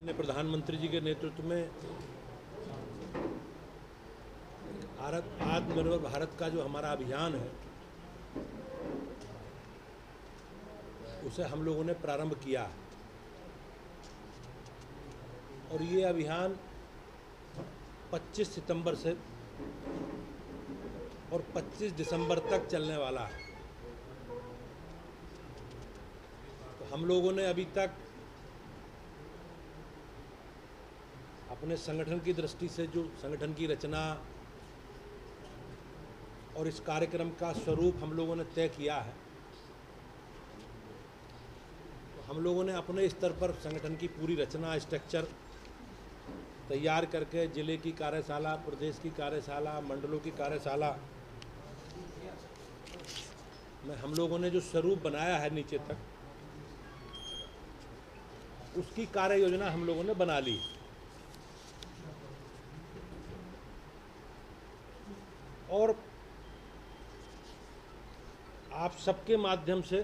ने प्रधानमंत्री जी के नेतृत्व में भारत आत्मनिर्भर भारत का जो हमारा अभियान है उसे हम लोगों ने प्रारंभ किया और ये अभियान 25 सितंबर से और 25 दिसंबर तक चलने वाला है। तो हम लोगों ने अभी तक अपने संगठन की दृष्टि से जो संगठन की रचना और इस कार्यक्रम का स्वरूप हम लोगों ने तय किया है। तो हम लोगों ने अपने स्तर पर संगठन की पूरी रचना स्ट्रक्चर तैयार करके जिले की कार्यशाला, प्रदेश की कार्यशाला, मंडलों की कार्यशाला में हम लोगों ने जो स्वरूप बनाया है नीचे तक, उसकी कार्य योजना हम लोगों ने बना ली। और आप सबके माध्यम से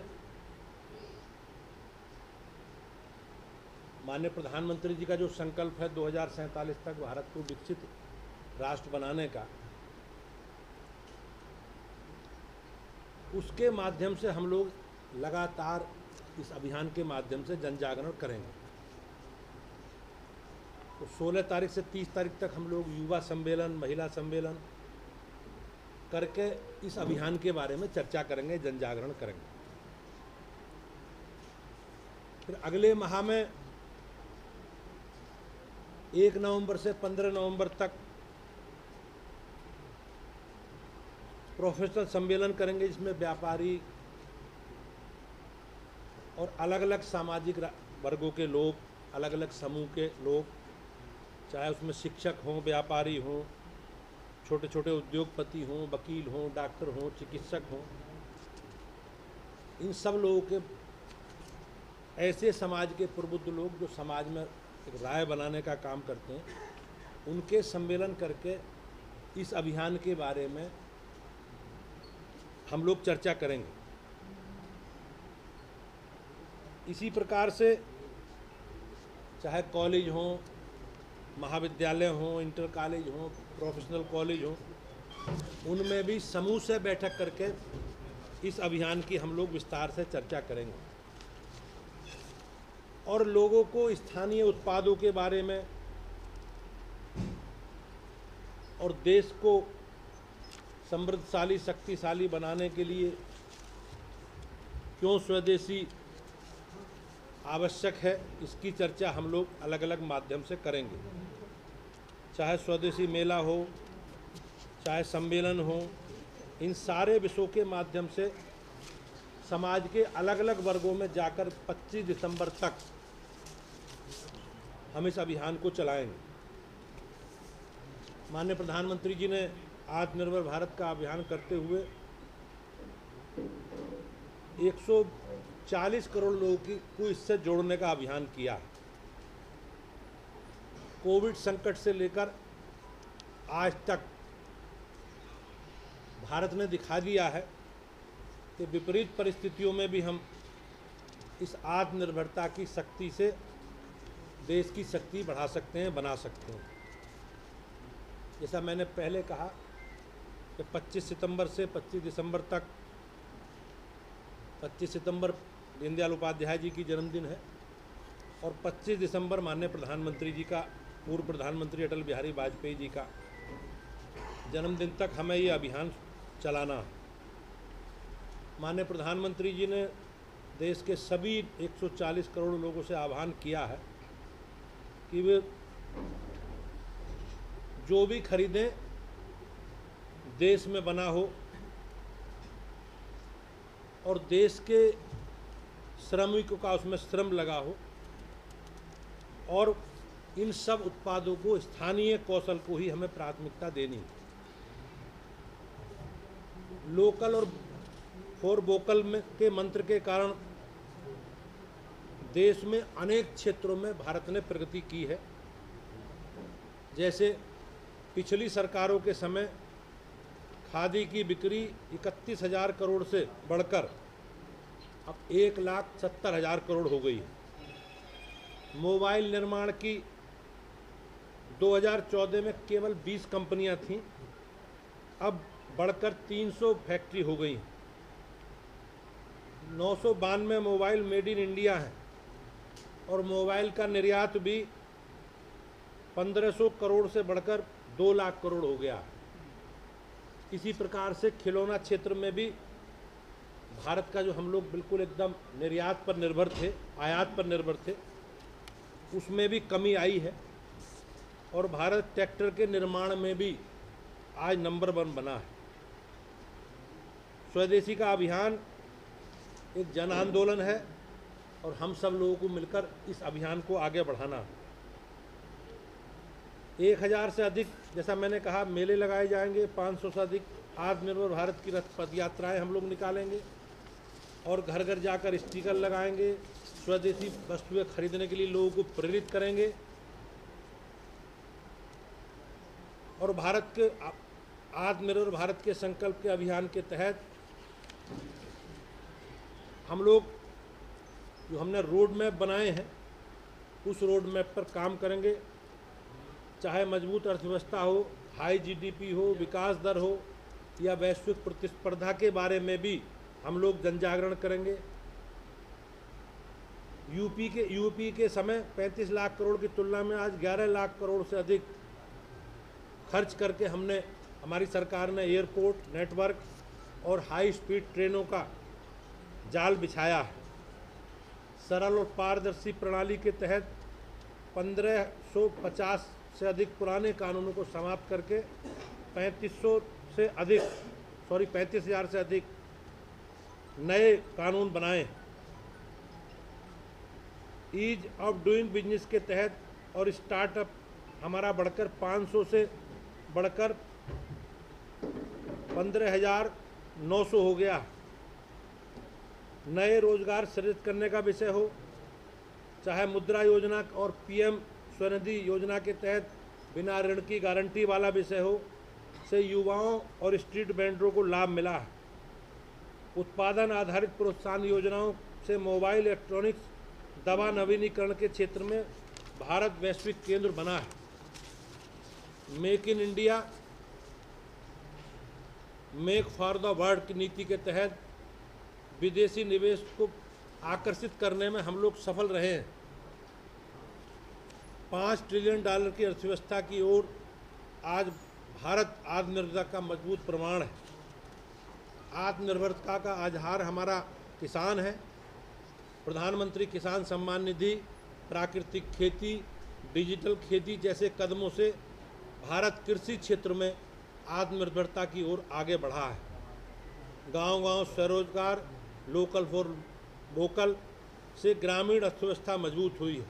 माननीय प्रधानमंत्री जी का जो संकल्प है 2047 तक भारत को विकसित राष्ट्र बनाने का, उसके माध्यम से हम लोग लगातार इस अभियान के माध्यम से जन जागरण करेंगे। तो 16 तारीख से 30 तारीख तक हम लोग युवा सम्मेलन, महिला सम्मेलन करके इस अभियान के बारे में चर्चा करेंगे, जन जागरण करेंगे। फिर अगले माह में 1 नवंबर से 15 नवंबर तक प्रोफेशनल सम्मेलन करेंगे, जिसमें व्यापारी और अलग अलग सामाजिक वर्गों के लोग, अलग अलग समूह के लोग, चाहे उसमें शिक्षक हों, व्यापारी हों, छोटे छोटे उद्योगपति हों, वकील हों, डॉक्टर हों, चिकित्सक हों, इन सब लोगों के, ऐसे समाज के प्रबुद्ध लोग जो समाज में एक राय बनाने का काम करते हैं, उनके सम्मेलन करके इस अभियान के बारे में हम लोग चर्चा करेंगे। इसी प्रकार से चाहे कॉलेज हों, महाविद्यालय हों, इंटर कॉलेज हों, प्रोफेशनल कॉलेज हों, उनमें भी समूह से बैठक करके इस अभियान की हम लोग विस्तार से चर्चा करेंगे और लोगों को स्थानीय उत्पादों के बारे में और देश को समृद्धशाली, शक्तिशाली बनाने के लिए क्यों स्वदेशी आवश्यक है, इसकी चर्चा हम लोग अलग अलग माध्यम से करेंगे। चाहे स्वदेशी मेला हो, चाहे सम्मेलन हो, इन सारे विषयों के माध्यम से समाज के अलग अलग वर्गों में जाकर 25 दिसंबर तक हम इस अभियान को चलाएंगे। माननीय प्रधानमंत्री जी ने आत्मनिर्भर भारत का अभियान करते हुए 140 करोड़ लोगों को इससे जोड़ने का अभियान किया है। कोविड संकट से लेकर आज तक भारत ने दिखा दिया है कि विपरीत परिस्थितियों में भी हम इस आत्मनिर्भरता की शक्ति से देश की शक्ति बढ़ा सकते हैं, बना सकते हैं। जैसा मैंने पहले कहा कि 25 सितंबर से 25 दिसंबर तक, 25 सितंबर दीनदयाल उपाध्याय जी की जन्मदिन है और 25 दिसंबर माननीय प्रधानमंत्री जी का, पूर्व प्रधानमंत्री अटल बिहारी वाजपेयी जी का जन्मदिन तक हमें ये अभियान चलाना है। माननीय प्रधानमंत्री जी ने देश के सभी 140 करोड़ लोगों से आह्वान किया है कि वे जो भी खरीदें देश में बना हो और देश के श्रमिकों का उसमें श्रम लगा हो और इन सब उत्पादों को, स्थानीय कौशल को ही हमें प्राथमिकता देनी है। लोकल और फॉर वोकल में के मंत्र के कारण देश में अनेक क्षेत्रों में भारत ने प्रगति की है। जैसे पिछली सरकारों के समय खादी की बिक्री 31,000 करोड़ से बढ़कर अब 1,70,000 करोड़ हो गई है। मोबाइल निर्माण की 2014 में केवल 20 कंपनियां थीं, अब बढ़कर 300 फैक्ट्री हो गई। 992 मोबाइल मेड इन इंडिया हैं और मोबाइल का निर्यात भी 1500 करोड़ से बढ़कर 2 लाख करोड़ हो गया। इसी प्रकार से खिलौना क्षेत्र में भी भारत का जो हम लोग बिल्कुल एकदम निर्यात पर निर्भर थे, आयात पर निर्भर थे, उसमें भी कमी आई है और भारत ट्रैक्टर के निर्माण में भी आज नंबर 1 बना है। स्वदेशी का अभियान एक जन आंदोलन है और हम सब लोगों को मिलकर इस अभियान को आगे बढ़ाना। 1000 से अधिक, जैसा मैंने कहा, मेले लगाए जाएंगे। 500 से अधिक आत्मनिर्भर भारत की रथ पद यात्राएँ हम लोग निकालेंगे और घर घर जाकर स्टिकर लगाएंगे। स्वदेशी वस्तुएं खरीदने के लिए लोगों को प्रेरित करेंगे और भारत के आत्मनिर्भर भारत के संकल्प के अभियान के तहत हम लोग जो हमने रोड मैप बनाए हैं उस रोड मैप पर काम करेंगे। चाहे मजबूत अर्थव्यवस्था हो, हाई जीडीपी हो, विकास दर हो या वैश्विक प्रतिस्पर्धा के बारे में भी हम लोग जन जागरण करेंगे। यूपी के समय 35 लाख करोड़ की तुलना में आज 11 लाख करोड़ से अधिक खर्च करके हमारी सरकार ने एयरपोर्ट नेटवर्क और हाई स्पीड ट्रेनों का जाल बिछाया है। सरल और पारदर्शी प्रणाली के तहत 1550 से अधिक पुराने कानूनों को समाप्त करके 35,000 से अधिक नए कानून बनाए। ईज ऑफ डूइंग बिजनेस के तहत और स्टार्टअप हमारा बढ़कर 500 से बढ़कर 15,900 हो गया। नए रोजगार सृजित करने का विषय हो, चाहे मुद्रा योजना और पीएम स्वनिधि योजना के तहत बिना ऋण की गारंटी वाला विषय हो, से युवाओं और स्ट्रीट वेंडरों को लाभ मिला है। उत्पादन आधारित प्रोत्साहन योजनाओं से मोबाइल इलेक्ट्रॉनिक्स, दवा नवीनीकरण के क्षेत्र में भारत वैश्विक केंद्र बना है। Make in India, make for the world की नीति के तहत विदेशी निवेश को आकर्षित करने में हम लोग सफल रहे हैं। $5 ट्रिलियन की अर्थव्यवस्था की ओर आज भारत आत्मनिर्भरता का मजबूत प्रमाण है। आत्मनिर्भरता का आधार हमारा किसान है। प्रधानमंत्री किसान सम्मान निधि, प्राकृतिक खेती, डिजिटल खेती जैसे कदमों से भारत कृषि क्षेत्र में आत्मनिर्भरता की ओर आगे बढ़ा है। गांव-गांव स्वरोजगार, लोकल फॉर वोकल से ग्रामीण अर्थव्यवस्था मजबूत हुई है।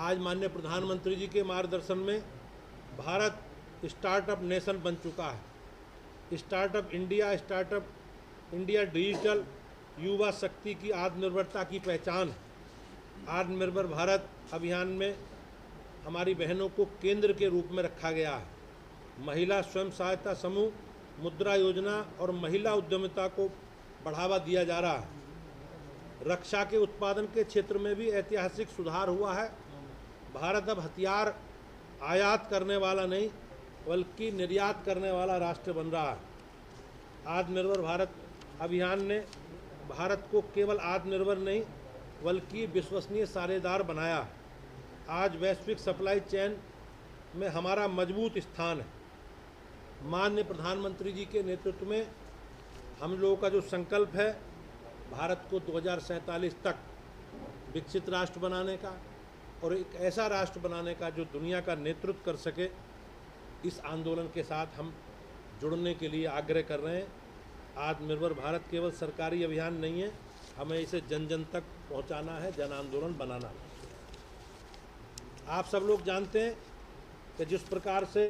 आज माननीय प्रधानमंत्री जी के मार्गदर्शन में भारत स्टार्टअप नेशन बन चुका है। स्टार्टअप इंडिया डिजिटल युवा शक्ति की आत्मनिर्भरता की पहचान है। आत्मनिर्भर भारत अभियान में हमारी बहनों को केंद्र के रूप में रखा गया है। महिला स्वयं सहायता समूह, मुद्रा योजना और महिला उद्यमिता को बढ़ावा दिया जा रहा है। रक्षा के उत्पादन के क्षेत्र में भी ऐतिहासिक सुधार हुआ है। भारत अब हथियार आयात करने वाला नहीं बल्कि निर्यात करने वाला राष्ट्र बन रहा है। आत्मनिर्भर भारत अभियान ने भारत को केवल आत्मनिर्भर नहीं बल्कि विश्वसनीय साझेदार बनाया है। आज वैश्विक सप्लाई चेन में हमारा मजबूत स्थान है। माननीय प्रधानमंत्री जी के नेतृत्व में हम लोगों का जो संकल्प है भारत को 2047 तक विकसित राष्ट्र बनाने का और एक ऐसा राष्ट्र बनाने का जो दुनिया का नेतृत्व कर सके, इस आंदोलन के साथ हम जुड़ने के लिए आग्रह कर रहे हैं। आत्मनिर्भर भारत केवल सरकारी अभियान नहीं है, हमें इसे जन जन तक पहुंचाना है, जन आंदोलन बनाना है। आप सब लोग जानते हैं कि जिस प्रकार से